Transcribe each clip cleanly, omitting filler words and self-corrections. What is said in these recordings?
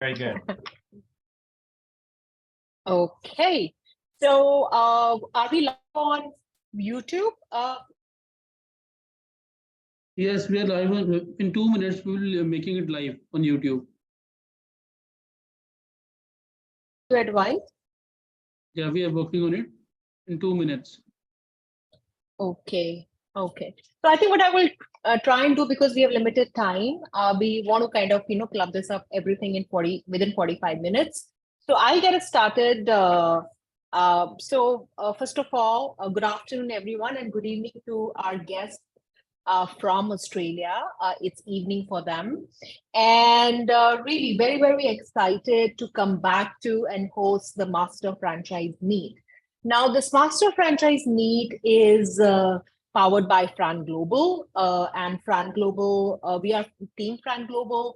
Very good. Okay, so are we live on YouTube? Yes, we are live. In 2 minutes, we will be making it live on YouTube. Advice? Yeah, we are working on it in 2 minutes. Okay, okay. So I think what I will try and do, because we have limited time, we want to kind of, club this up everything in within 45 minutes. So I'll get us started. First of all, good afternoon, everyone, and good evening to our guests from Australia. It's evening for them. And really very, very excited to come back to and host the Master Franchise Meet. Now, this Master Franchise Meet is powered by FranGlobal, and FranGlobal, we are Team FranGlobal.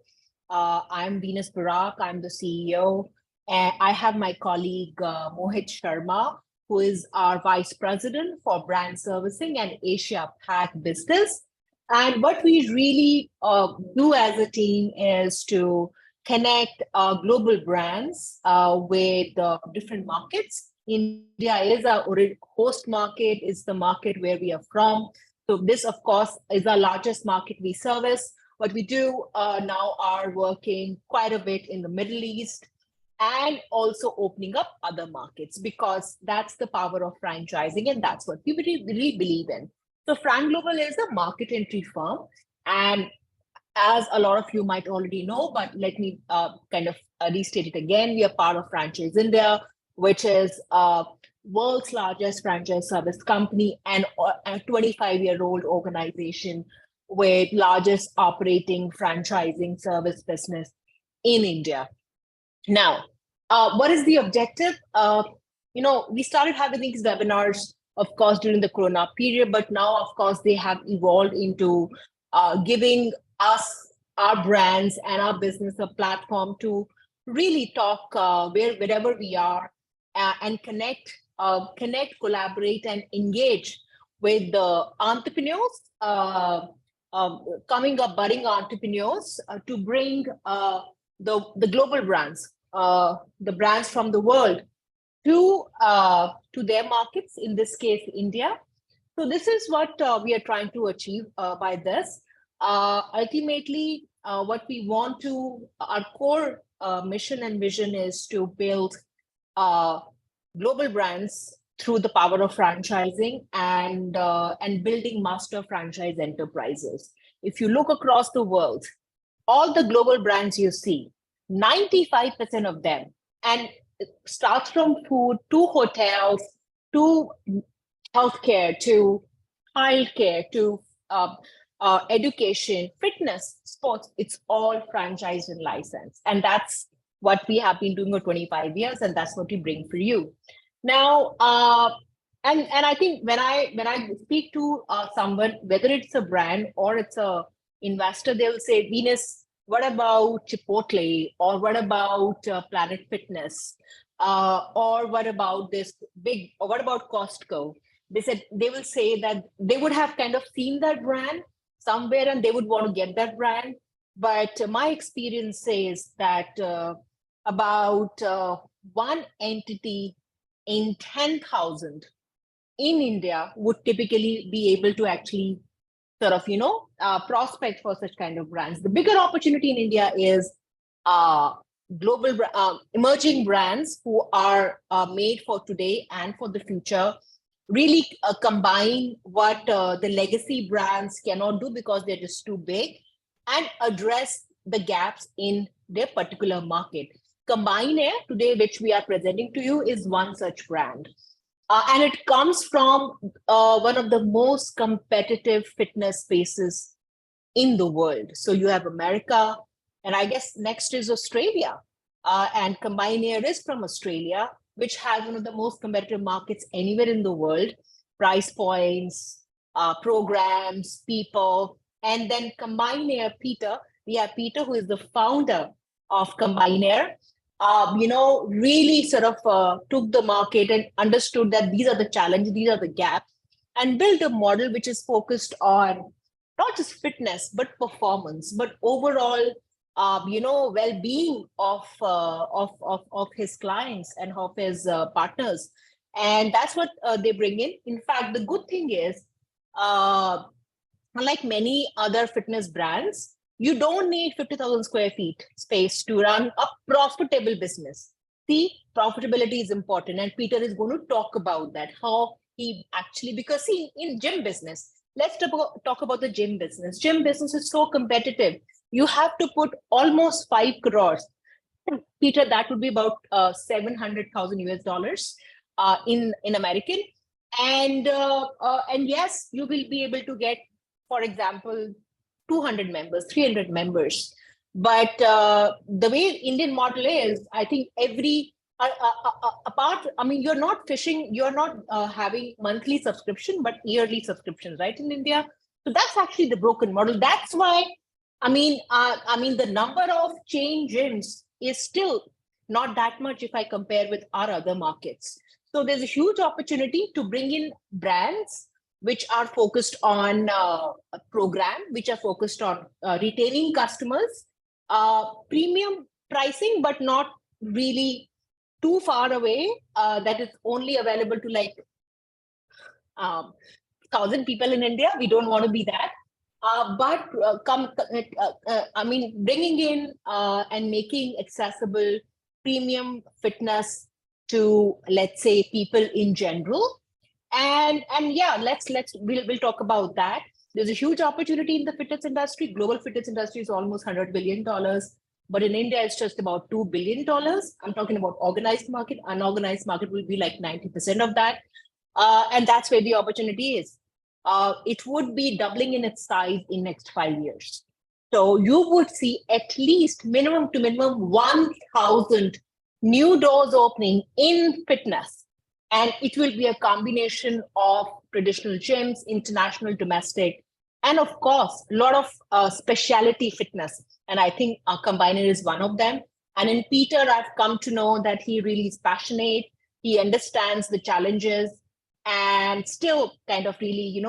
I'm Venus Barak, I'm the CEO, and I have my colleague Mohit Sharma, who is our Vice President for Brand Servicing and Asia Pac Business. And what we really do as a team is to connect global brands with different markets. India is our host market, is the market where we are from. So this, of course, is our largest market we service. But we do now are working quite a bit in the Middle East and also opening up other markets, because that's the power of franchising and that's what we really believe in. So FranGlobal is a market entry firm, and as a lot of you might already know, but let me kind of restate it again. We are part of Franchise India, which is world's largest franchise service company and a 25-year-old organization with largest operating franchising service business in India. Now, what is the objective? We started having these webinars, of course, during the Corona period, but now, of course, they have evolved into giving us, our brands and our business a platform to really talk wherever we are and connect, collaborate, and engage with the entrepreneurs, coming up, budding entrepreneurs, to bring the global brands, the brands from the world to their markets, in this case, India. So this is what we are trying to achieve by this. Ultimately, what we want to, our core mission and vision is to build global brands through the power of franchising and building master franchise enterprises. If you look across the world, all the global brands you see, 95% of them, and it starts from food to hotels, to healthcare, to childcare, to education, fitness, sports, it's all franchised and licensed. And that's what we have been doing for 25 years, and that's what we bring for you. Now, and I think when I speak to someone, whether it's a brand or it's a investor, they'll say, Venus, what about Chipotle, or what about Planet Fitness, or what about this big, or what about Costco? They will say that they would have kind of seen that brand somewhere and they would want to get that brand. But my experience says that about one entity in 10,000 in India would typically be able to actually sort of, prospect for such kind of brands. The bigger opportunity in India is global emerging brands who are made for today and for the future, really combine what the legacy brands cannot do because they're just too big, and address the gaps in their particular market. Combine Air today, which we are presenting to you, is one such brand. And it comes from one of the most competitive fitness spaces in the world. So you have America, and I guess next is Australia. And Combine Air is from Australia, which has one of the most competitive markets anywhere in the world, price points, programs, people. And then Combine Air, Peter, we have Peter, who is the founder of Combine Air, really sort of took the market and understood that these are the challenges, these are the gaps, and built a model which is focused on not just fitness, but performance, but overall well-being of his clients and of his partners. And that's what they bring in. In fact, the good thing is, unlike many other fitness brands, you don't need 50,000 square feet space to run a profitable business. See, profitability is important, and Peter is going to talk about that, how he actually, because see, in gym business, let's talk about the gym business. Gym business is so competitive. You have to put almost 5 crores. Peter, that would be about 700,000 US dollars in American. And yes, you will be able to get, for example, 200 members, 300 members. But the way Indian model is, I think every apart, I mean, you're not fishing, you're not having monthly subscription, but yearly subscriptions, right, in India. So that's actually the broken model. That's why, the number of chain gyms is still not that much if I compare with our other markets. So there's a huge opportunity to bring in brands which are focused on a program, which are focused on retaining customers, premium pricing, but not really too far away, that is only available to like 1,000 people in India. We don't want to be that. Bringing in and making accessible premium fitness to, let's say, people in general. And yeah, we'll talk about that. There's a huge opportunity in the fitness industry. Global fitness industry is almost $100 billion, but in India, it's just about $2 billion. I'm talking about organized market. Unorganized market will be like 90% of that. And that's where the opportunity is. It would be doubling in its size in next 5 years. So you would see at least minimum 1,000 new doors opening in fitness. And it will be a combination of traditional gyms, international, domestic, and of course, a lot of specialty fitness. And I think Combiner is one of them. And in Peter, I've come to know that he really is passionate. He understands the challenges and still kind of really,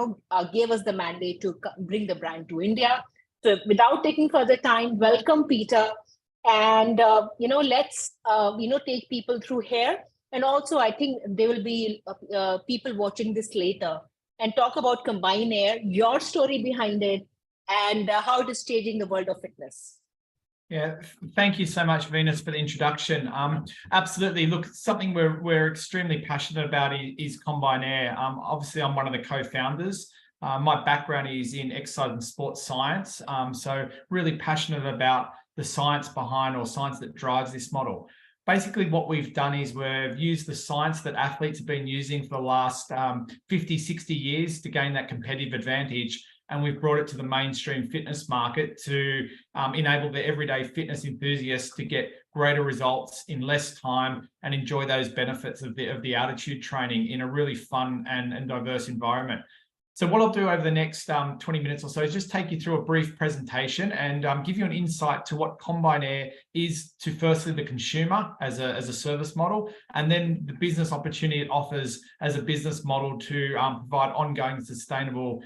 gave us the mandate to bring the brand to India. So without taking further time, welcome, Peter. And, let's, take people through here. And also, I think there will be people watching this later and talk about Combiner, your story behind it, and how it is changing the world of fitness. Yeah, thank you so much, Venus, for the introduction. Absolutely. Look, something we're extremely passionate about is Combiner. Obviously, I'm one of the co-founders. My background is in exercise and sports science, so really passionate about the science behind, or science that drives this model. Basically, what we've done is we've used the science that athletes have been using for the last 50, 60 years to gain that competitive advantage. And we've brought it to the mainstream fitness market to enable the everyday fitness enthusiasts to get greater results in less time and enjoy those benefits of the altitude training in a really fun and diverse environment. So what I'll do over the next 20 minutes or so is just take you through a brief presentation and give you an insight to what Combiner is to, firstly, the consumer as a service model, and then the business opportunity it offers as a business model to provide ongoing, sustainable,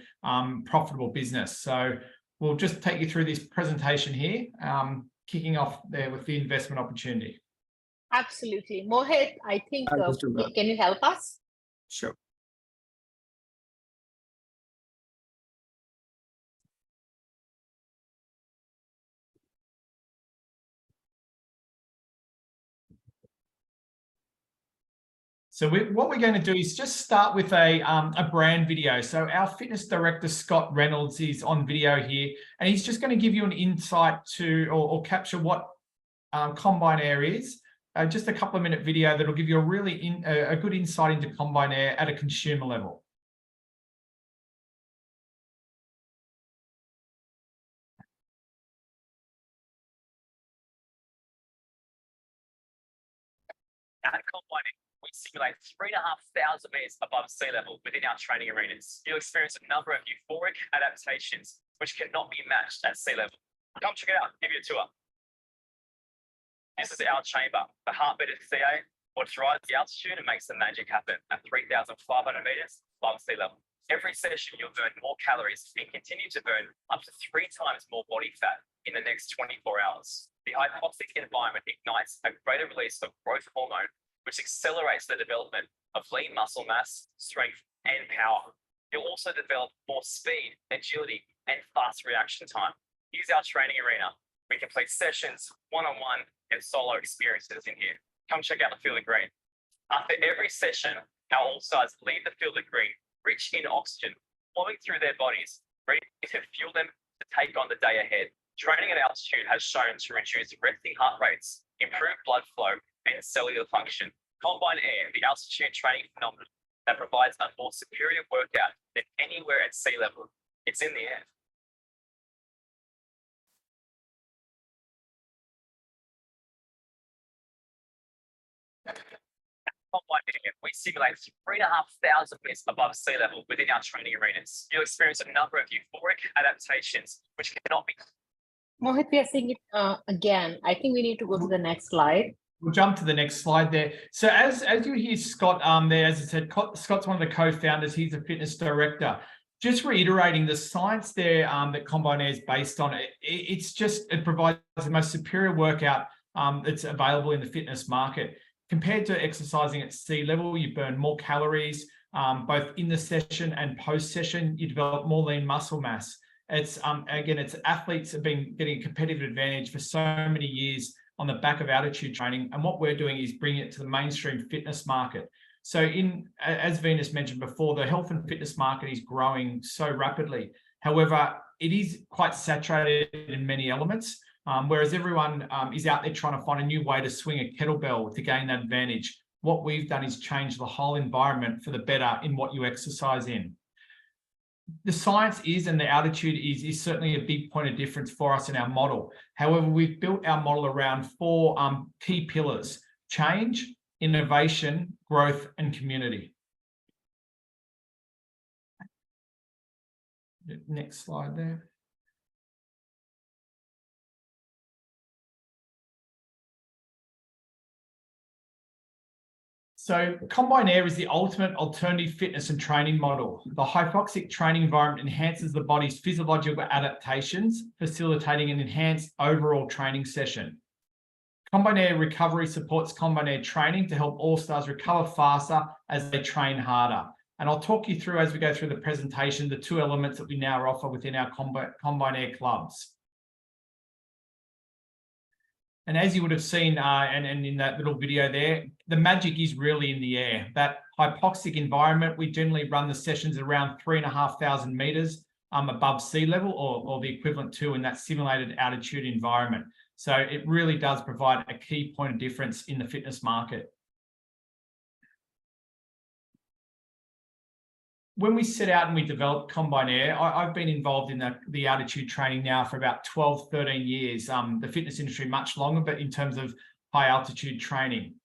profitable business. So we'll just take you through this presentation here, kicking off there with the investment opportunity. Absolutely. Mohit, I think, can you help us? Sure. So what we're going to do is just start with a brand video. So our fitness director, Scott Reynolds, is on video here, and he's just going to give you an insight to, or capture what Combiner is. Just a couple of minute video that'll give you a really a good insight into Combiner at a consumer level. At Combiner, we simulate 3,500 meters above sea level within our training arenas. You'll experience a number of euphoric adaptations which cannot be matched at sea level. Come check it out, give you a tour. This is our chamber. The heartbeat of CA, what drives the altitude and makes the magic happen at 3,500 meters above sea level. Every session, you'll burn more calories and continue to burn up to 3 times more body fat in the next 24 hours. The hypoxic environment ignites a greater release of growth hormone, which accelerates the development of lean muscle mass, strength, and power. You'll also develop more speed, agility, and fast reaction time. Use our training arena. We complete sessions, one-on-one, and solo experiences in here. Come check out the Field of Green. After every session, our All-Stars leave the Field of Green rich in oxygen, flowing through their bodies, ready to fuel them to take on the day ahead. Training at altitude has shown to reduce resting heart rates, improve blood flow, and cellular function. Combine Air, the altitude training phenomenon that provides a more superior workout than anywhere at sea level. It's in the air. Combine Air, we simulate 3,500 meters above sea level within our training arenas. You'll experience a number of euphoric adaptations which cannot be. Mohit, we are seeing it again. I think we need to go to the next slide. We'll jump to the next slide there. So as you hear Scott there, as I said, Scott's one of the co-founders. He's a fitness director. Just reiterating the science there that Combine Air is based on. It provides the most superior workout that's available in the fitness market. Compared to exercising at sea level, you burn more calories, both in the session and post-session. You develop more lean muscle mass. It's athletes have been getting a competitive advantage for so many years on the back of altitude training. And what we're doing is bringing it to the mainstream fitness market. So as Venus mentioned before, the health and fitness market is growing so rapidly. However, it is quite saturated in many elements, whereas everyone is out there trying to find a new way to swing a kettlebell to gain that advantage. What we've done is change the whole environment for the better in what you exercise in. The science is, and the altitude is certainly a big point of difference for us in our model. However, we've built our model around four key pillars: change, innovation, growth, and community. Next slide there. So Combine Air is the ultimate alternative fitness and training model. The hypoxic training environment enhances the body's physiological adaptations, facilitating an enhanced overall training session. Combine Air recovery supports Combine Air training to help All-Stars recover faster as they train harder. And I'll talk you through, as we go through the presentation, the two elements that we now offer within our Combine Air clubs. And as you would have seen, and in that little video there, the magic is really in the air. That hypoxic environment, we generally run the sessions around 3,500 meters above sea level, or the equivalent to in that simulated altitude environment. So it really does provide a key point of difference in the fitness market. When we set out and we developed Combine Air, I've been involved in the altitude training now for about 12, 13 years. The fitness industry much longer, but in terms of high altitude training.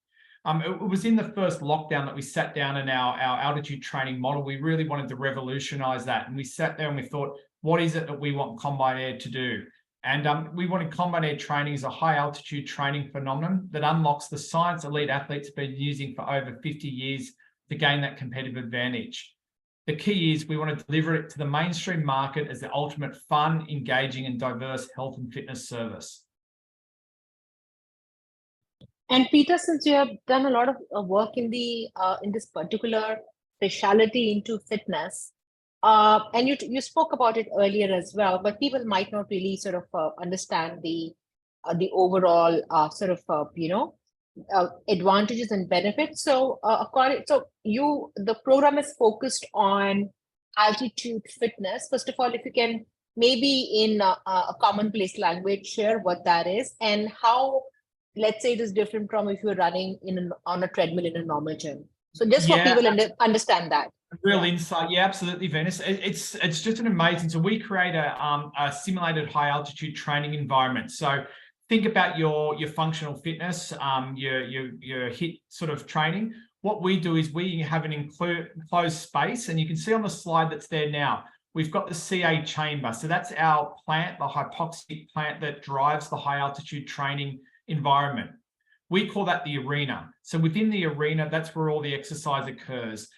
It was in the first lockdown that we sat down in our altitude training model. We really wanted to revolutionize that. And we sat there and we thought, what is it that we want Combine Air to do? And we wanted Combine Air training as a high altitude training phenomenon that unlocks the science elite athletes have been using for over 50 years to gain that competitive advantage. The key is we want to deliver it to the mainstream market as the ultimate fun, engaging, and diverse health and fitness service. And Peter, since you have done a lot of work in this particular specialty into fitness, and you spoke about it earlier as well, but people might not really sort of understand the overall advantages and benefits. So the program is focused on altitude fitness. First of all, if you can maybe in a commonplace language share what that is and how, let's say, it is different from if you're running on a treadmill in a normal gym. So just for people understand that. Real insight. Yeah, absolutely, Venus. It's just an amazing. So we create a simulated high altitude training environment. So think about your functional fitness, your HIIT sort of training. What we do is we have an enclosed space, and you can see on the slide that's there now, we've got the CA chamber. So that's our plant, the hypoxic plant that drives the high altitude training environment. We call that the arena. So within the arena, that's where all the exercise occurs,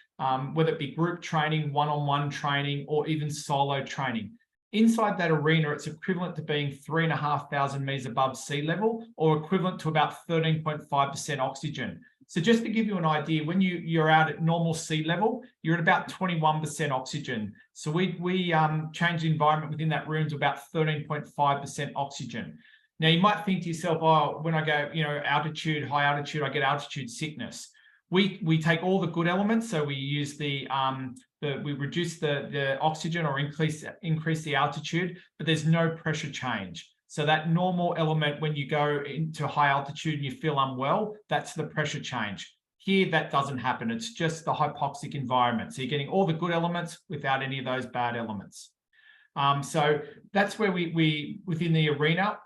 whether it be group training, one-on-one training, or even solo training. Inside that arena, it's equivalent to being 3,500 meters above sea level, or equivalent to about 13.5% oxygen. So just to give you an idea, when you're out at normal sea level, you're at about 21% oxygen. So we change the environment within that room to about 13.5% oxygen. Now you might think to yourself, oh, when I go, altitude, high altitude, I get altitude sickness. We take all the good elements, so we use we reduce the oxygen or increase the altitude, but there's no pressure change. So that normal element, when you go into high altitude and you feel unwell, that's the pressure change. Here, that doesn't happen. It's just the hypoxic environment. So you're getting all the good elements without any of those bad elements. So that's where we within the arena,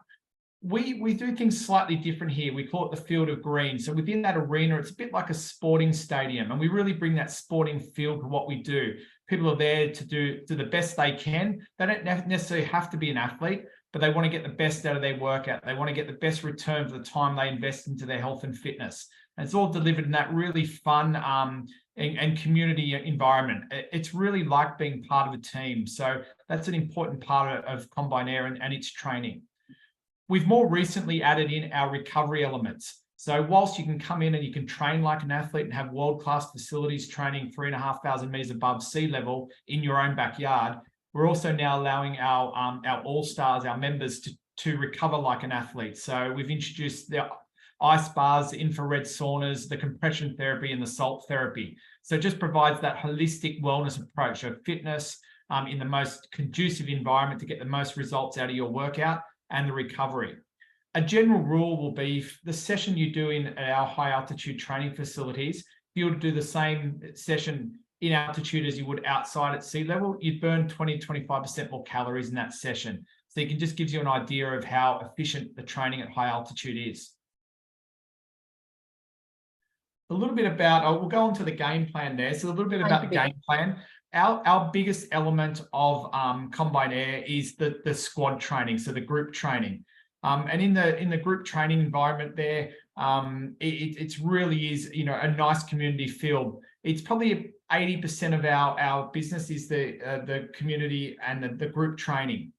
we do things slightly different here. We call it the field of green. So within that arena, it's a bit like a sporting stadium, and we really bring that sporting feel to what we do. People are there to do the best they can. They don't necessarily have to be an athlete, but they want to get the best out of their workout. They want to get the best return for the time they invest into their health and fitness. And it's all delivered in that really fun and community environment. It's really like being part of a team. So that's an important part of Combine Air and its training. We've more recently added in our recovery elements. So whilst you can come in and you can train like an athlete and have world-class facilities training 3,500 meters above sea level in your own backyard, we're also now allowing our all-stars, our members, to recover like an athlete. So we've introduced the ice baths, the infrared saunas, the compression therapy, and the salt therapy. So it just provides that holistic wellness approach of fitness in the most conducive environment to get the most results out of your workout and the recovery. A general rule will be the session you do in our high altitude training facilities, if you were to do the same session in altitude as you would outside at sea level, you'd burn 20-25% more calories in that session. So it can just gives you an idea of how efficient the training at high altitude is. A little bit about, we'll go on to the game plan there. So a little bit about the game plan. Our biggest element of Combine Air is the squad training, so the group training. And in the group training environment there, it's really is a nice community feel. It's probably 80% of our business is the community and the group training.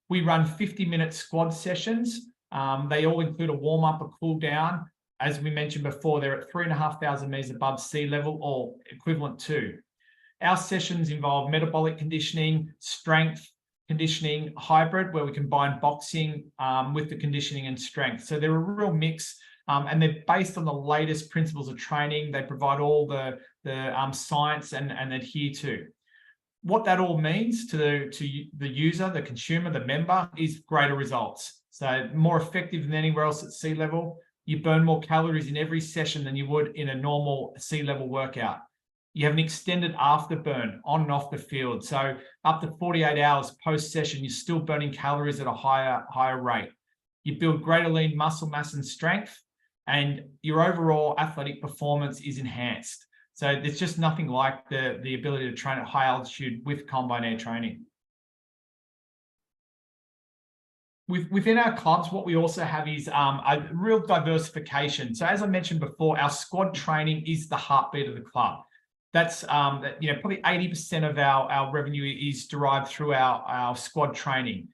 We run 50-minute squad sessions. They all include a warm-up, a cool down. As we mentioned before, they're at 3,500 meters above sea level, or equivalent to. Our sessions involve metabolic conditioning, strength conditioning, hybrid, where we combine boxing with the conditioning and strength. So they're a real mix, and they're based on the latest principles of training. They provide all the science and adhere to. What that all means to the user, the consumer, the member, is greater results. So more effective than anywhere else at sea level. You burn more calories in every session than you would in a normal sea level workout. You have an extended afterburn on and off the field. So up to 48 hours post-session, you're still burning calories at a higher rate. You build greater lean muscle mass and strength, and your overall athletic performance is enhanced. So there's just nothing like the ability to train at high altitude with Combine Air training. Within our clubs, what we also have is a real diversification. So as I mentioned before, our squad training is the heartbeat of the club. That's probably 80% of our revenue is derived through our squad training.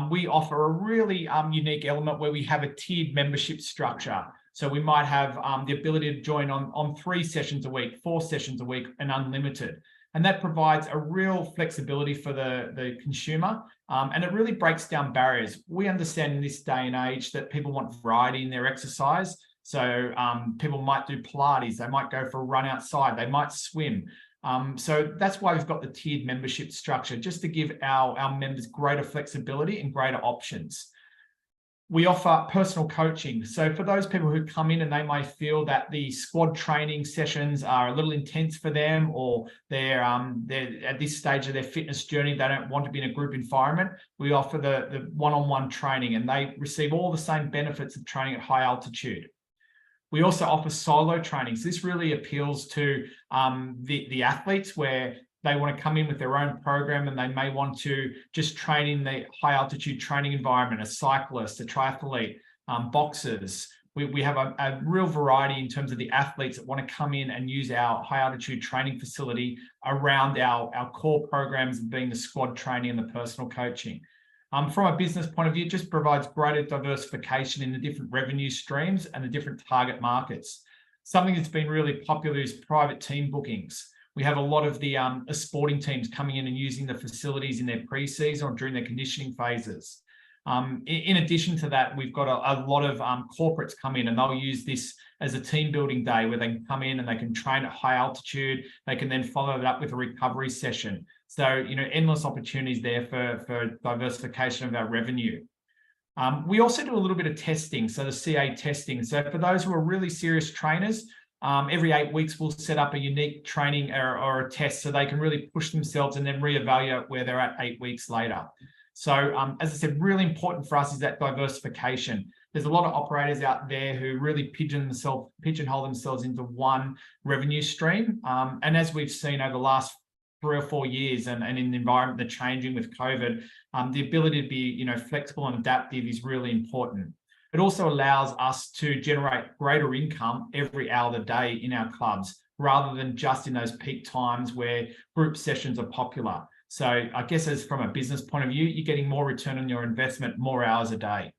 We offer a really unique element where we have a tiered membership structure. So we might have the ability to join on 3 sessions a week, 4 sessions a week, and unlimited. And that provides a real flexibility for the consumer. And it really breaks down barriers. We understand in this day and age that people want variety in their exercise. So people might do Pilates, they might go for a run outside, they might swim. So that's why we've got the tiered membership structure, just to give our members greater flexibility and greater options. We offer personal coaching. So for those people who come in and they may feel that the squad training sessions are a little intense for them, or they're at this stage of their fitness journey, they don't want to be in a group environment, we offer the one-on-one training, and they receive all the same benefits of training at high altitude. We also offer solo training. So this really appeals to the athletes, where they want to come in with their own program and they may want to just train in the high altitude training environment, a cyclist, a triathlete, boxers. We have a real variety in terms of the athletes that want to come in and use our high altitude training facility around our core programs, being the squad training and the personal coaching. From a business point of view, it just provides greater diversification in the different revenue streams and the different target markets. Something that's been really popular is private team bookings. We have a lot of the sporting teams coming in and using the facilities in their pre-season or during their conditioning phases. In addition to that, we've got a lot of corporates come in and they'll use this as a team building day where they can come in and they can train at high altitude. They can then follow it up with a recovery session. So, you know, endless opportunities there for diversification of our revenue. We also do a little bit of testing, so the CA testing. So for those who are really serious trainers, every 8 weeks we'll set up a unique training or a test so they can really push themselves and then reevaluate where they're at 8 weeks later. So as I said, really important for us is that diversification. There's a lot of operators out there who really pigeonhole themselves into one revenue stream. And as we've seen over the last 3 or 4 years and in the environment that's changing with COVID, the ability to be, you know, flexible and adaptive is really important. It also allows us to generate greater income every hour of the day in our clubs, rather than just in those peak times where group sessions are popular. So I guess as from a business point of view, you're getting more return on your investment, more hours a day.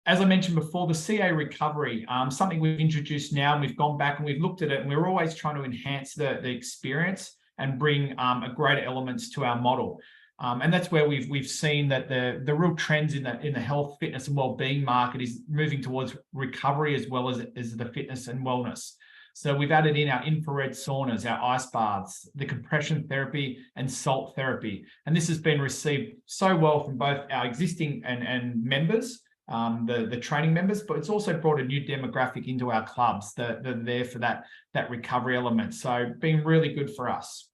As I mentioned before, the CA recovery, something we've introduced now, and we've gone back and we've looked at it, and we're always trying to enhance the experience and bring a greater elements to our model. And that's where we've seen that the real trends in the health, fitness and wellbeing market is moving towards recovery as well as the fitness and wellness. So we've added in our infrared saunas, our ice baths, the compression therapy and salt therapy. And this has been received so well from both our existing and members, the training members, but it's also brought a new demographic into our clubs that are there for that recovery element. So being really good for us.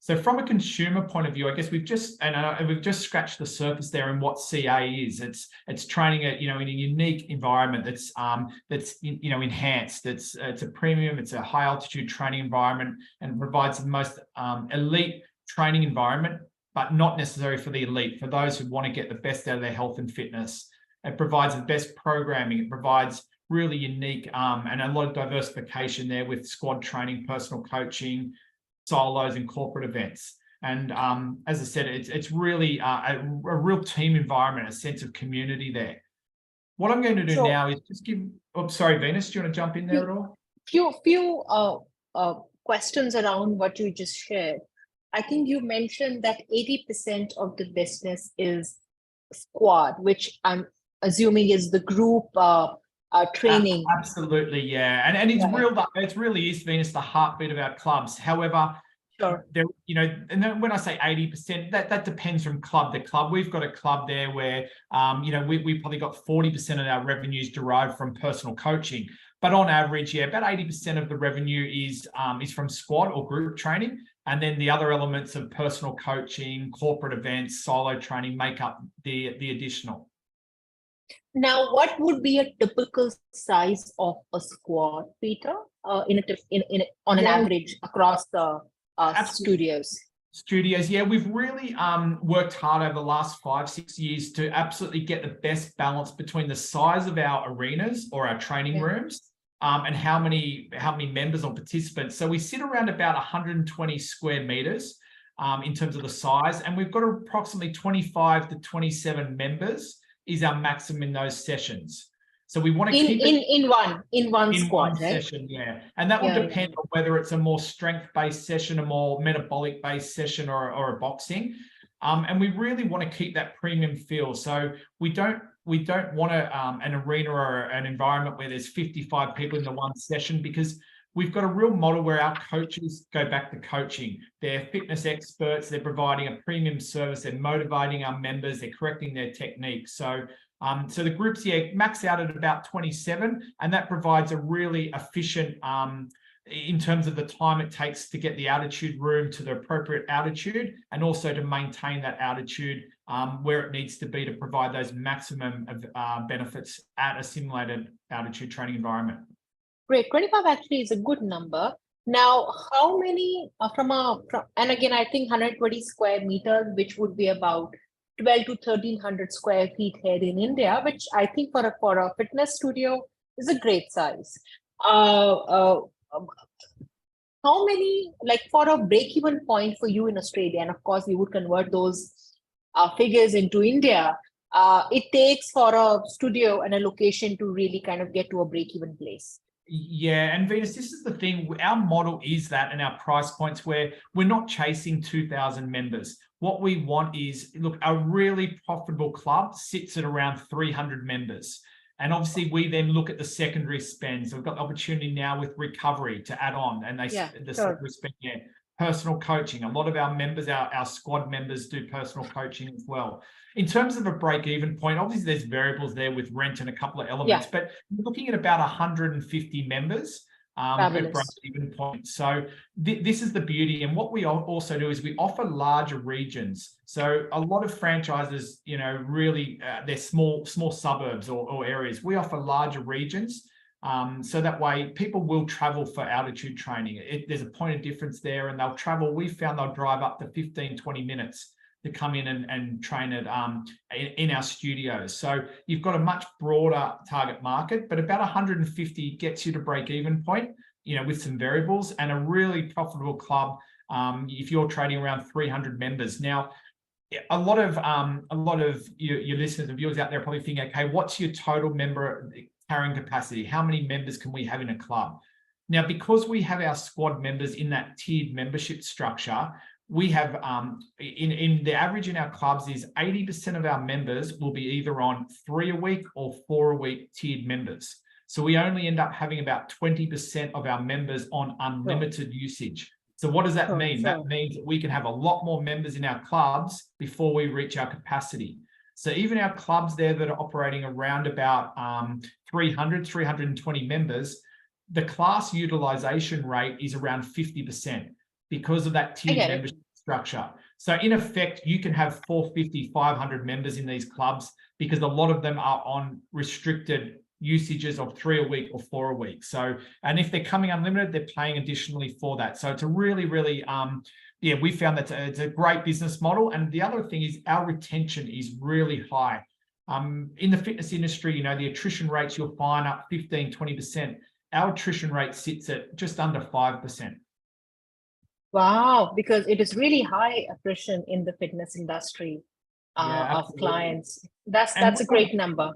So from a consumer point of view, I guess we've just scratched the surface there in what CA is. It's training in a unique environment that's enhanced. It's a premium. It's a high altitude training environment and provides the most elite training environment, but not necessary for the elite. For those who want to get the best out of their health and fitness, it provides the best programming. It provides really unique and a lot of diversification there with squad training, personal coaching, solos and corporate events. And as I said, it's really a real team environment, a sense of community there. What I'm going to do now is just give, sorry, Venus, do you want to jump in there at all? Few questions around what you just shared. I think you mentioned that 80% of the business is squad, which I'm assuming is the group training. Absolutely, yeah, and it's real. It really is, Venus, the heartbeat of our clubs. However, sure, there, and then when I say 80%, that depends from club to club. We've got a club there where, we probably got 40% of our revenues derived from personal coaching, but on average, yeah, about 80% of the revenue is from squad or group training, and then the other elements of personal coaching, corporate events, solo training make up the additional. Now, what would be a typical size of a squad, Peter, on an average across the studios? Studios, yeah, we've really worked hard over the last 5-6 years to absolutely get the best balance between the size of our arenas or our training rooms and how many members or participants. So we sit around about 120 square meters in terms of the size, and we've got approximately 25 to 27 members is our maximum in those sessions. So we want to keep it in one squad, right? Session, yeah. And that will depend on whether it's a more strength-based session, a more metabolic-based session, or a boxing. And we really want to keep that premium feel. So we don't want an arena or an environment where there's 55 people in the one session, because we've got a real model where our coaches go back to coaching. They're fitness experts. They're providing a premium service. They're motivating our members. They're correcting their techniques. So the groups, max out at about 27, and that provides a really efficient, in terms of the time it takes to get the altitude room to the appropriate altitude, and also to maintain that altitude where it needs to be to provide those maximum benefits at a simulated altitude training environment. Great, 25 actually is a good number. Now, how many and again, I think 120 square meters, which would be about 12 to 1300 square feet here in India, which I think for a fitness studio is a great size. How many, like for a break-even point for you in Australia, and of course you would convert those figures into India, it takes for a studio and a location to really kind of get to a break-even place? Yeah, and Venus, this is the thing. Our model is that, and our price points, where we're not chasing 2,000 members. What we want is, look, a really profitable club sits at around 300 members. And obviously we then look at the secondary spend. So we've got the opportunity now with recovery to add on, and secondary spend, personal coaching. A lot of our members, our squad members, do personal coaching as well. In terms of a break-even point, obviously there's variables there with rent and a couple of elements, but we're looking at about 150 members at break-even point. So this is the beauty. And what we also do is we offer larger regions. So a lot of franchises, really they're small suburbs or areas. We offer larger regions. So that way people will travel for altitude training. There's a point of difference there, and they'll travel. We found they'll drive up to 15, 20 minutes to come in and train it in our studios. So you've got a much broader target market, but about 150 gets you to break-even point, with some variables, and a really profitable club if you're trading around 300 members. Now, a lot of your listeners and viewers out there are probably thinking, okay, what's your total member carrying capacity? How many members can we have in a club? Now, because we have our squad members in that tiered membership structure, we have in the average in our clubs is 80% of our members will be either on 3 a week or 4 a week tiered members. So we only end up having about 20% of our members on unlimited usage. So what does that mean? That means that we can have a lot more members in our clubs before we reach our capacity. So even our clubs there that are operating around about 320 members, the class utilization rate is around 50% because of that tiered membership structure. So in effect, you can have 450, 500 members in these clubs because a lot of them are on restricted usages of 3 a week or 4 a week. So, and if they're coming unlimited, they're paying additionally for that. So it's a really, really, we found that it's a great business model. And the other thing is our retention is really high. In the fitness industry, the attrition rates you'll find up 15, 20%. Our attrition rate sits at just under 5%. Wow, because it is really high attrition in the fitness industry of clients. That's a great number.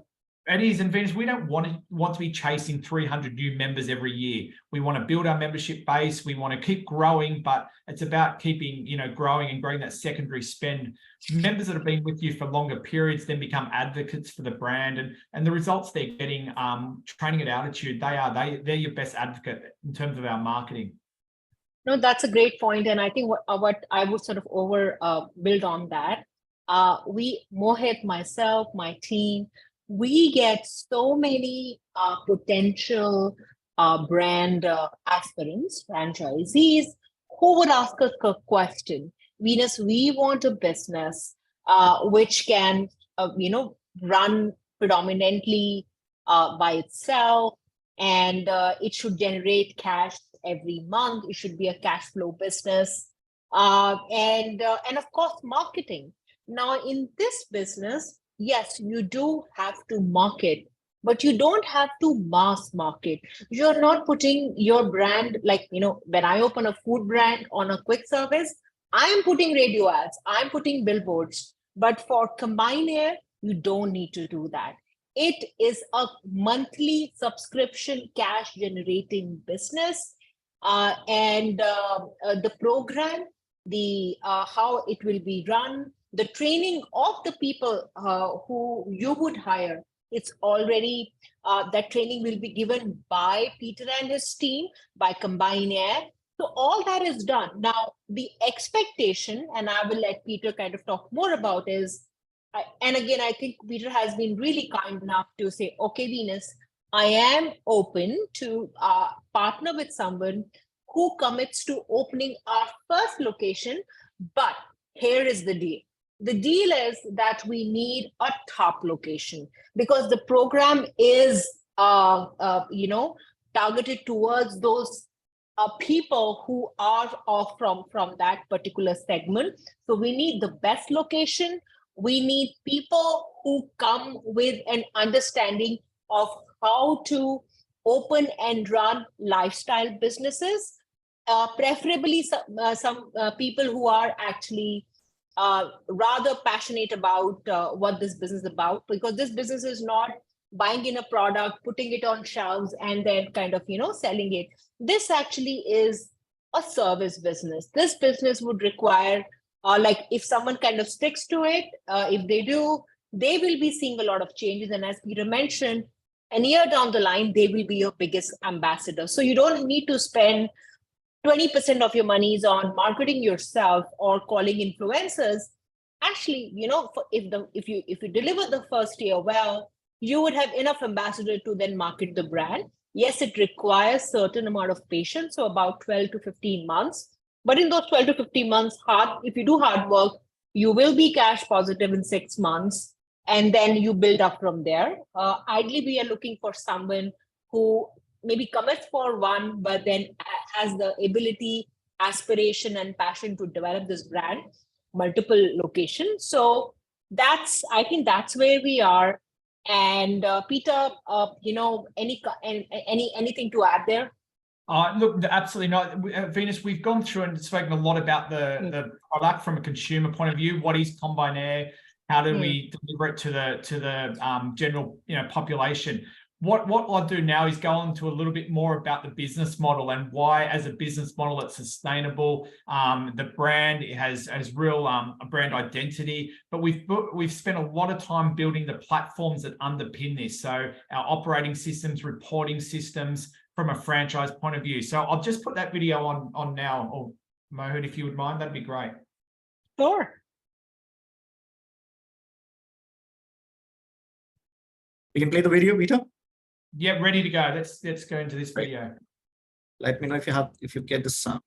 It is, and Venus, we don't want to be chasing 300 new members every year. We want to build our membership base. We want to keep growing, but it's about keeping, growing and growing that secondary spend. Members that have been with you for longer periods then become advocates for the brand, and the results they're getting training at altitude, they're your best advocate in terms of our marketing. No, that's a great point. And I think what I would sort of build on that, Mohit, myself, my team, we get so many potential brand aspirants, franchisees, who would ask us a question. Venus, we want a business which can, run predominantly by itself, and it should generate cash every month. It should be a cash flow business, and of course marketing. Now in this business, yes, you do have to market, but you don't have to mass market. You're not putting your brand, like, when I open a food brand on a quick service, I'm putting radio ads, I'm putting billboards. But for CombinedAir, you don't need to do that. It is a monthly subscription cash generating business. And the program, how it will be run, the training of the people who you would hire, it's already, that training will be given by Peter and his team, by CombinedAir. So all that is done. Now, the expectation, and I will let Peter kind of talk more about is, and again, I think Peter has been really kind enough to say, okay, Venus, I am open to partner with someone who commits to opening our first location, but here is the deal. The deal is that we need a top location because the program is, targeted towards those people who are from that particular segment. So we need the best location We need people who come with an understanding of how to open and run lifestyle businesses, preferably some people who are actually rather passionate about what this business is about, because this business is not buying in a product, putting it on shelves, and then kind of, selling it. This actually is a service business. This business would require, like if someone kind of sticks to it, if they do, they will be seeing a lot of changes. And as Peter mentioned, a year down the line, they will be your biggest ambassador. So you don't need to spend 20% of your monies on marketing yourself or calling influencers. Actually, if you deliver the first year well, you would have enough ambassador to then market the brand. Yes, it requires certain amount of patience, so about 12 to 15 months. But in those 12 to 15 months, if you do hard work, you will be cash positive in 6 months, and then you build up from there. Ideally, we are looking for someone who maybe commits for one, but then has the ability, aspiration, and passion to develop this brand, multiple locations. So I think that's where we are. And Peter, anything to add there? Look, absolutely not. Venus, we've gone through and spoken a lot about the product from a consumer point of view. What is Combinair? How do we deliver it to the general population? What I'll do now is go on to a little bit more about the business model and why, as a business model, it's sustainable. The brand, it has real brand identity, but we've spent a lot of time building the platforms that underpin this. So our operating systems, reporting systems from a franchise point of view. So I'll just put that video on now, or Mohit, if you would mind, that'd be great. Sure. You can play the video, Peter. Yeah, ready to go. Let's go into this video. Let me know if you get the sound.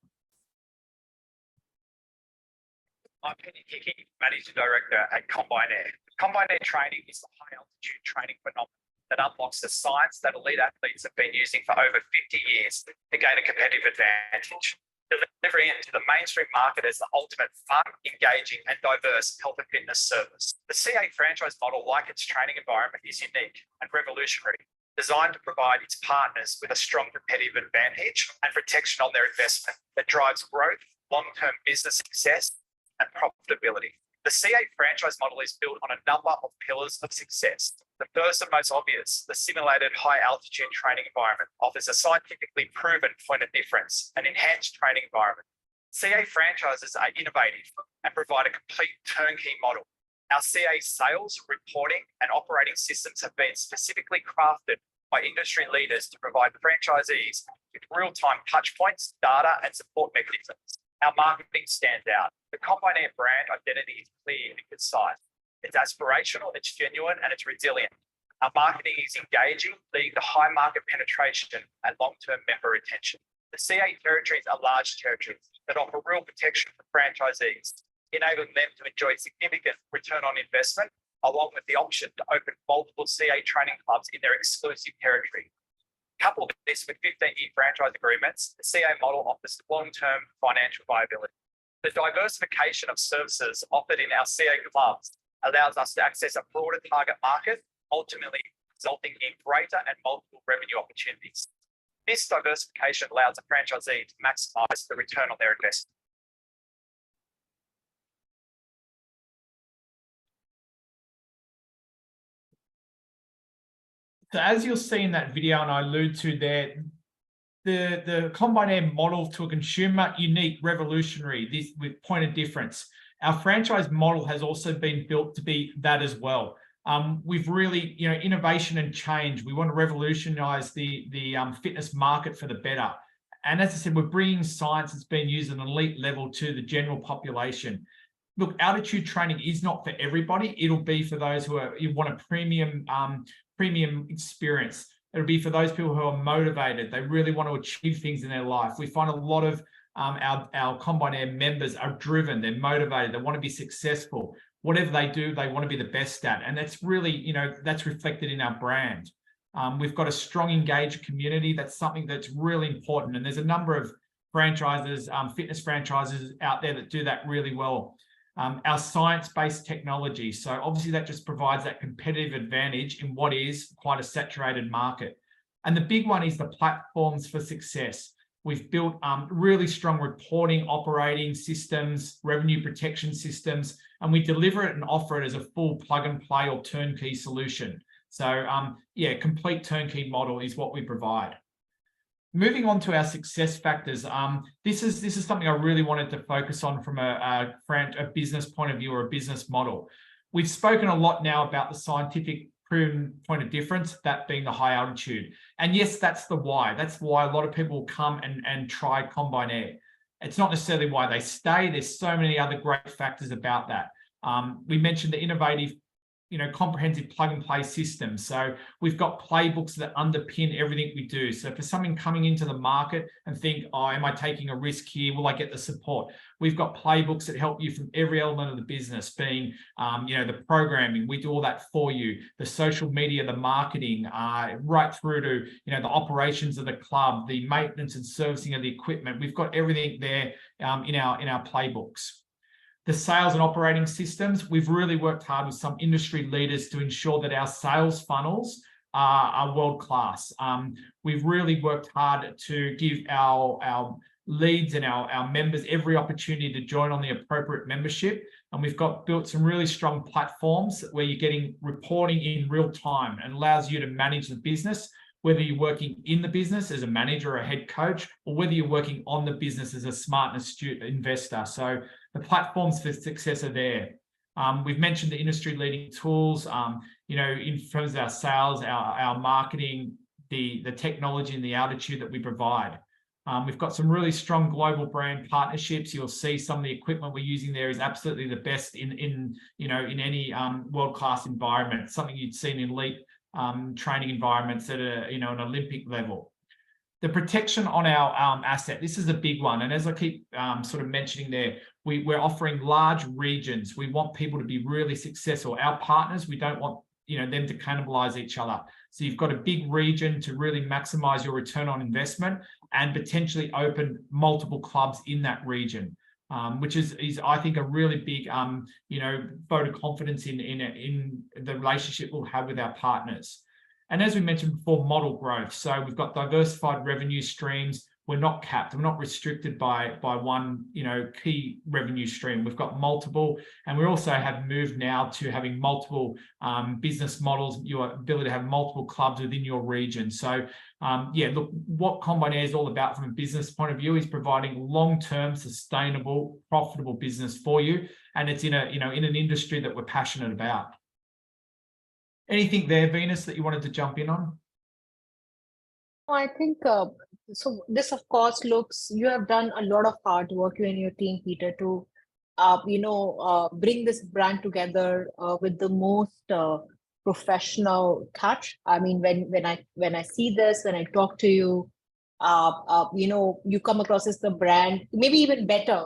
I'm Penny Hickey, Managing Director at Combinair. Combinair training is the high altitude training phenomenon that unlocks the science that elite athletes have been using for over 50 years to gain a competitive advantage, delivering it to the mainstream market as the ultimate fun, engaging, and diverse health and fitness service. The CA franchise model, like its training environment, is unique and revolutionary, designed to provide its partners with a strong competitive advantage and protection on their investment that drives growth, long-term business success, and profitability. The CA franchise model is built on a number of pillars of success. The first and most obvious, the simulated high-altitude training environment, offers a scientifically proven point of difference, an enhanced training environment. CA franchises are innovative and provide a complete turnkey model. Our CA sales, reporting, and operating systems have been specifically crafted by industry leaders to provide franchisees with real-time touchpoints, data, and support mechanisms. Our marketing stands out. The Combinair brand identity is clear and concise. It's aspirational, it's genuine, and it's resilient. Our marketing is engaging, leading to high market penetration and long-term member retention. The CA territories are large territories that offer real protection for franchisees, enabling them to enjoy significant return on investment, along with the option to open multiple CA training clubs in their exclusive territory. Couple this with 15-year franchise agreements, the CA model offers long-term financial viability. The diversification of services offered in our CA clubs allows us to access a broader target market, ultimately resulting in greater and multiple revenue opportunities. This diversification allows a franchisee to maximize the return on their investment. So as you'll see in that video, and I allude to there, the Combinair model to a consumer, unique, revolutionary, this with point of difference. Our franchise model has also been built to be that as well. We've really, innovation and change. We want to revolutionize the fitness market for the better. And as I said, we're bringing science that's being used at an elite level to the general population. Look, altitude training is not for everybody. It'll be for those who want a premium experience. It'll be for those people who are motivated. They really want to achieve things in their life. We find a lot of our Combinair members are driven. They're motivated. They want to be successful. Whatever they do, they want to be the best at. And that's really, that's reflected in our brand. We've got a strong, engaged community. That's something that's really important. And there's a number of franchises, fitness franchises out there that do that really well. our science-based technology. So obviously that just provides that competitive advantage in what is quite a saturated market. And the big one is the platforms for success. We've built really strong reporting, operating systems, revenue protection systems, and we deliver it and offer it as a full plug and play or turnkey solution. So yeah, complete turnkey model is what we provide. Moving on to our success factors, this is something I really wanted to focus on from a business point of view or a business model. We've spoken a lot now about the scientific proven point of difference, that being the high altitude. And yes, that's the why. That's why a lot of people come and try Combine Air. It's not necessarily why they stay. There's so many other great factors about that. We mentioned the innovative, comprehensive plug and play system. So we've got playbooks that underpin everything we do. So for someone coming into the market and think, oh, am I taking a risk here? Will I get the support? We've got playbooks that help you from every element of the business, being, the programming. We do all that for you. The social media, the marketing, right through to, the operations of the club, the maintenance and servicing of the equipment. We've got everything there in our playbooks. The sales and operating systems, we've really worked hard with some industry leaders to ensure that our sales funnels are world-class. We've really worked hard to give our leads and our members every opportunity to join on the appropriate membership. And we've built some really strong platforms where you're getting reporting in real time and allows you to manage the business, whether you're working in the business as a manager or a head coach, or whether you're working on the business as a smart and astute investor. So the platforms for success are there. We've mentioned the industry-leading tools, in terms of our sales, our marketing, the technology and the altitude that we provide. We've got some really strong global brand partnerships. You'll see some of the equipment we're using there is absolutely the best in any world-class environment, something you'd see in elite training environments at an Olympic level. The protection on our asset, this is a big one. And as I keep sort of mentioning there, we're offering large regions. We want people to be really successful. Our partners, we don't want them to cannibalize each other. So you've got a big region to really maximize your return on investment and potentially open multiple clubs in that region, which is I think a really big vote of confidence in the relationship we'll have with our partners. And as we mentioned before, model growth. So we've got diversified revenue streams. We're not capped. We're not restricted by one, key revenue stream. We've got multiple, and we also have moved now to having multiple business models, your ability to have multiple clubs within your region. So look, what Combine Air is all about from a business point of view is providing long-term, sustainable, profitable business for you. And it's in an industry that we're passionate about. Anything there, Venus, that you wanted to jump in on? I think so. This, of course, you have done a lot of hard work, you and your team, Peter, to bring this brand together with the most professional touch. I mean, when I see this, when I talk to you, you come across as the brand, maybe even better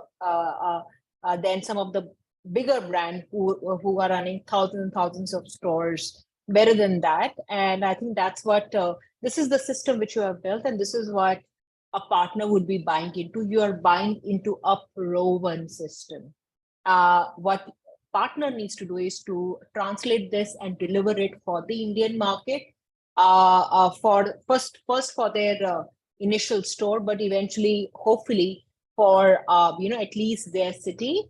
than some of the bigger brands who are running thousands and thousands of stores. Better than that. And I think that's what this is, the system which you have built, and this is what a partner would be buying into. You are buying into a proven system. What partner needs to do is to translate this and deliver it for the Indian market, for first for their initial store, but eventually, hopefully, for at least their city.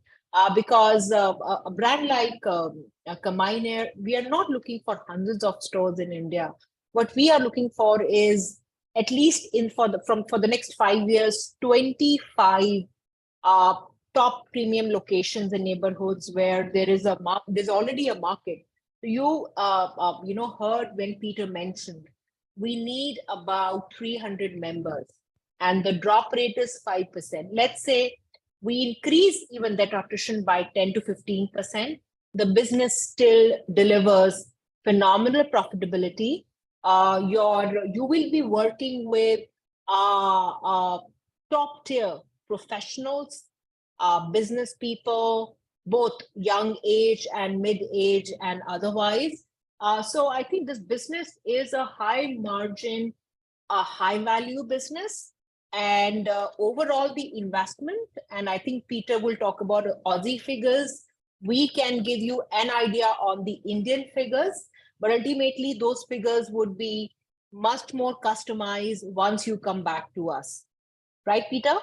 Because a brand like Combine Air, we are not looking for hundreds of stores in India. What we are looking for is at least for the next 5 years, 25 top premium locations in neighborhoods where there's already a market. You heard when Peter mentioned we need about 300 members, and the drop rate is 5%. Let's say we increase even that attrition by 10 to 15%, the business still delivers phenomenal profitability. You will be working with top tier professionals, business people, both young age and mid age and otherwise. So I think this business is a high margin, a high value business. And overall, the investment, and I think Peter will talk about Aussie figures. We can give you an idea on the Indian figures, but ultimately those figures would be much more customized once you come back to us. Right, Peter?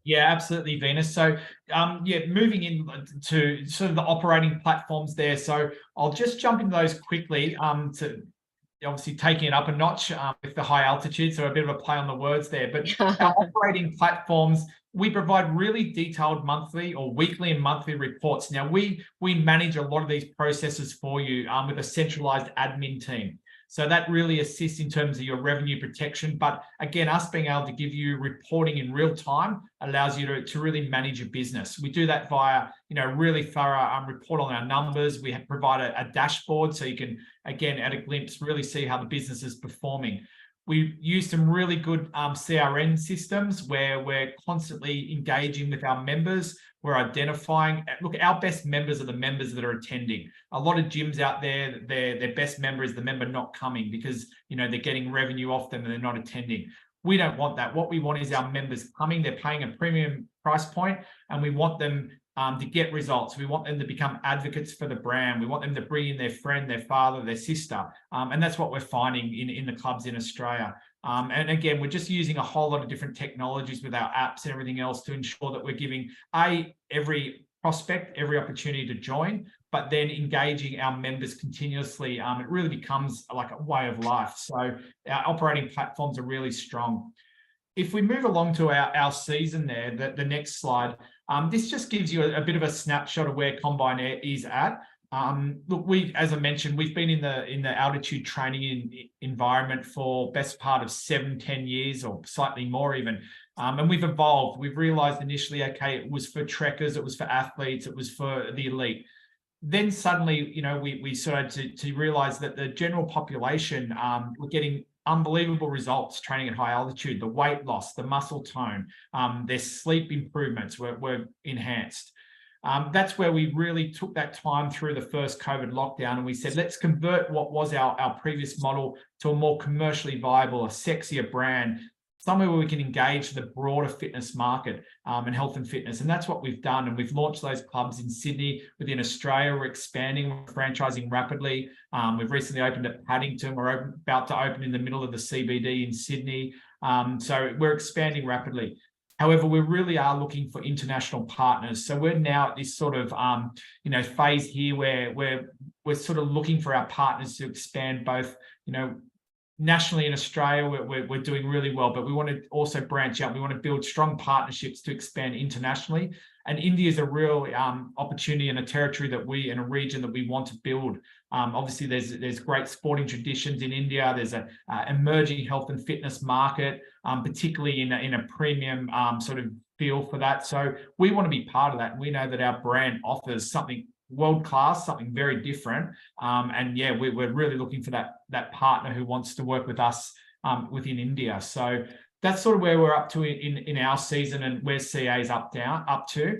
Yeah, absolutely, Venus. So, yeah, moving into sort of the operating platforms there. So I'll just jump into those quickly to obviously taking it up a notch with the high altitude. So a bit of a play on the words there. But our operating platforms, we provide really detailed monthly or weekly and monthly reports. Now, we manage a lot of these processes for you with a centralized admin team. So that really assists in terms of your revenue protection. But again, us being able to give you reporting in real time allows you to really manage your business. We do that via, really thorough report on our numbers. We provide a dashboard so you can, again, at a glimpse, really see how the business is performing. We use some really good CRM systems where we're constantly engaging with our members. We're identifying, look, our best members are the members that are attending. A lot of gyms out there, their best member is the member not coming because, they're getting revenue off them and they're not attending. We don't want that. What we want is our members coming, they're paying a premium price point, and we want them to get results. We want them to become advocates for the brand. We want them to bring in their friend, their father, their sister. And that's what we're finding in the clubs in Australia. And again, we're just using a whole lot of different technologies with our apps and everything else to ensure that we're giving every prospect every opportunity to join, but then engaging our members continuously. It really becomes like a way of life. So our operating platforms are really strong. If we move along to our season there, the next slide, this just gives you a bit of a snapshot of where Combine Air is at. Look, as I mentioned, we've been in the altitude training environment for best part of 7-10 years or slightly more even. And we've evolved. We've realized initially, okay, it was for trekkers, it was for athletes, it was for the elite. Then suddenly, we started to realize that the general population were getting unbelievable results training at high altitude. The weight loss, the muscle tone, their sleep improvements were enhanced. That's where we really took that time through the first COVID lockdown, and we said, let's convert what was our previous model to a more commercially viable, a sexier brand, somewhere where we can engage the broader fitness market and health and fitness. And that's what we've done. And we've launched those clubs in Sydney. Within Australia, we're expanding, we're franchising rapidly. We've recently opened at Paddington. We're about to open in the middle of the CBD in Sydney. So we're expanding rapidly. However, we really are looking for international partners. So we're now at this sort of, phase here where we're sort of looking for our partners to expand both, nationally in Australia, we're doing really well, but we want to also branch out. We want to build strong partnerships to expand internationally. And India is a real opportunity and a territory in a region that we want to build. Obviously, there's great sporting traditions in India. There's an emerging health and fitness market, particularly in a premium sort of feel for that. So we want to be part of that. And we know that our brand offers something world-class, something very different. And yeah, we're really looking for that partner who wants to work with us within India. So that's sort of where we're up to in our season and where CA is up to.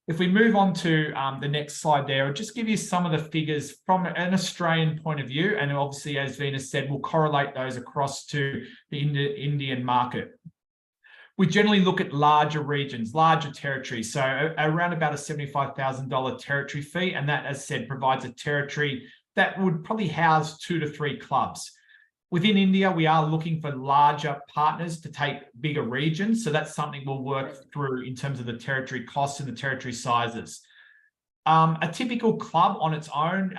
If we move on to the next slide there, I'll just give you some of the figures from an Australian point of view. And obviously, as Venus said, we'll correlate those across to the Indian market. We generally look at larger regions, larger territories. So around about a $75,000 territory fee. And that, as said, provides a territory that would probably house 2 to 3 clubs. Within India, we are looking for larger partners to take bigger regions. So that's something we'll work through in terms of the territory costs and the territory sizes. A typical club on its own,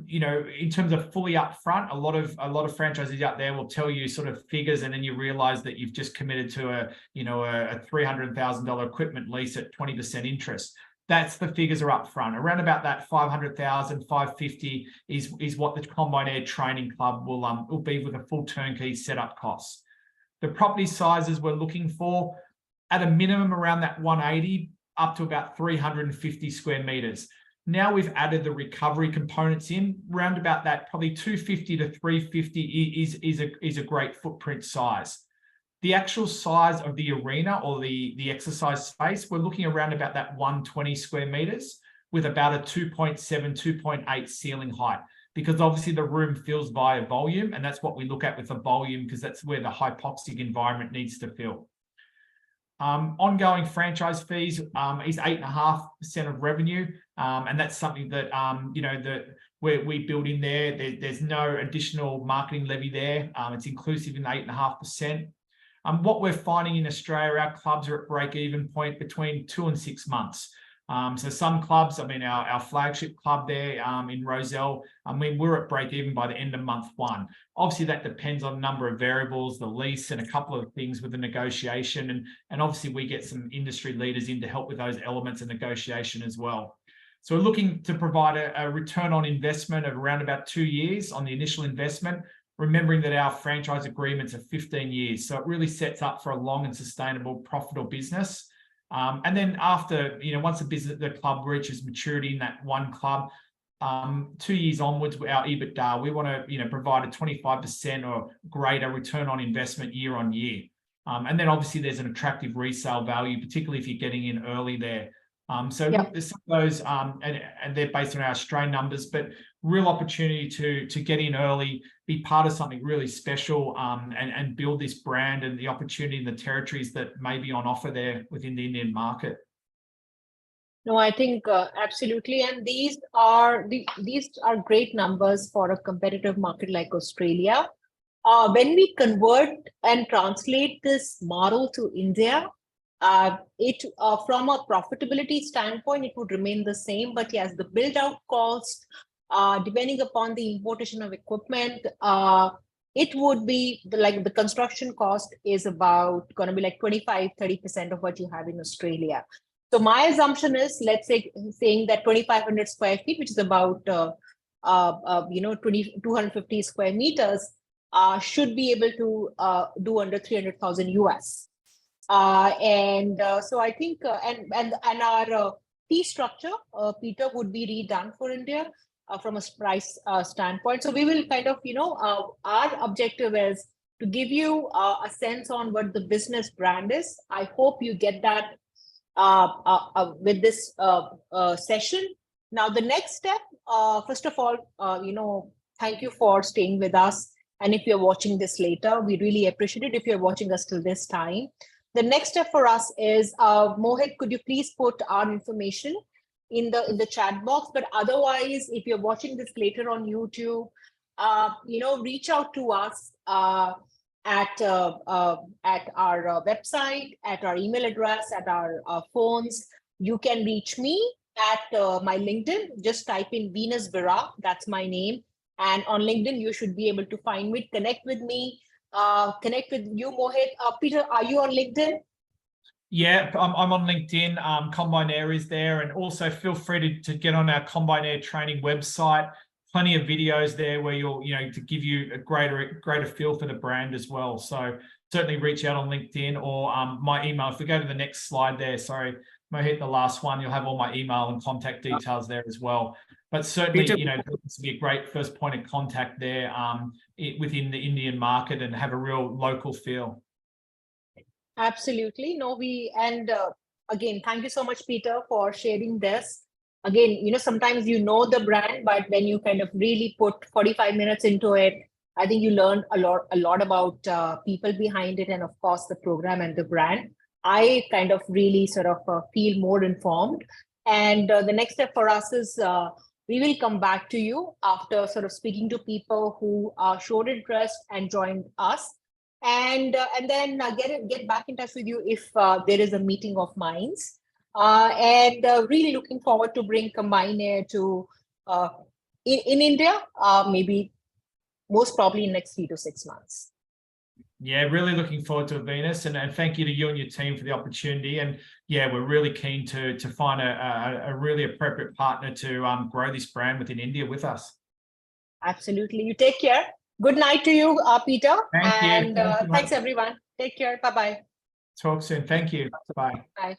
in terms of fully upfront, a lot of franchisees out there will tell you sort of figures, and then you realize that you've just committed to a $300,000 equipment lease at 20% interest. That's the figures are up front. Around about that 500,000, 550 is what the Combine Air Training Club will be with a full turnkey setup costs. The property sizes we're looking for at a minimum around that 180 up to about 350 square meters. Now we've added the recovery components in, round about that probably 250 to 350 is a great footprint size. The actual size of the arena or the exercise space, we're looking around about that 120 square meters with about a 2.7, 2.8 ceiling height, because obviously the room fills via volume, and that's what we look at with the volume, because that's where the hypoxic environment needs to fill. Ongoing franchise fees is 8.5% of revenue, and that's something that that we build in there. There's no additional marketing levy there. It's inclusive in the 8.5%. What we're finding in Australia, our clubs are at break-even point between 2 and 6 months. So some clubs, our flagship club there in Rozelle, we're at break-even by the end of month 1. Obviously, that depends on a number of variables, the lease, and a couple of things with the negotiation. And obviously, we get some industry leaders in to help with those elements of negotiation as well. So we're looking to provide a return on investment of around about 2 years on the initial investment, remembering that our franchise agreements are 15 years. So it really sets up for a long and sustainable, profitable business. And then after, once the club reaches maturity in that one club, 2 years onwards, our EBITDA, we want to, provide a 25% or greater return on investment year on year. And then obviously there's an attractive resale value, particularly if you're getting in early there. So there's some of those, and they're based on our Australian numbers, but real opportunity to get in early, be part of something really special, and build this brand and the opportunity in the territories that may be on offer there within the Indian market. No, I think absolutely, and these are great numbers for a competitive market like Australia. When we convert and translate this model to India, from a profitability standpoint, it would remain the same. But yes, the build-out cost, depending upon the importation of equipment, it would be the construction cost is about going to be like 25-30% of what you have in Australia. So my assumption is, let's say, saying that 2,500 square feet, which is about 250 square meters, should be able to do under 300,000 US. So I think, and our fee structure, Peter, would be redone for India from a price standpoint. So we will kind of, our objective is to give you a sense on what the business brand is. I hope you get that with this session. Now, the next step, first of all, thank you for staying with us. And if you're watching this later, we really appreciate it if you're watching us till this time. The next step for us is, Mohit, could you please put our information in the chat box? But otherwise, if you're watching this later on YouTube, reach out to us at our website, at our email address, at our phones. You can reach me at my LinkedIn. Just type in Venus Bira, that's my name. And on LinkedIn, you should be able to find me, connect with me. Connect with you, Mohit. Peter, are you on LinkedIn? Yeah, I'm on LinkedIn. 𝐞𝐬𝐭𝐞𝐸 is there, and also feel free to get on our 𝐞𝐬𝐭𝐸 training website. Plenty of videos there where you'll to give you a greater feel for the brand as well. So certainly reach out on LinkedIn or my email. If we go to the next slide there, sorry, Mohit, the last one, you'll have all my email and contact details there as well. But certainly, this would be a great first point of contact there within the Indian market and have a real local feel. Absolutely. No, again, thank you so much, Peter, for sharing this. Again, sometimes the brand, but when you kind of really put 45 minutes into it, I think you learned a lot about people behind it and, of course, the program and the brand. I kind of really sort of feel more informed. And the next step for us is we will come back to you after sort of speaking to people who showed interest and joined us, and then get back in touch with you if there is a meeting of minds. And really looking forward to bring 𝐞𝐬𝐿 to in India, maybe most probably in the next 3 to 6 months. Yeah, really looking forward to it, Venus, and thank you to you and your team for the opportunity. And yeah, we're really keen to find a really appropriate partner to grow this brand within India with us. Absolutely. You take care. Good night to you, Peter. Thank you. And thanks, everyone. Take care. Bye-bye. Talk soon. Thank you. Bye. Bye.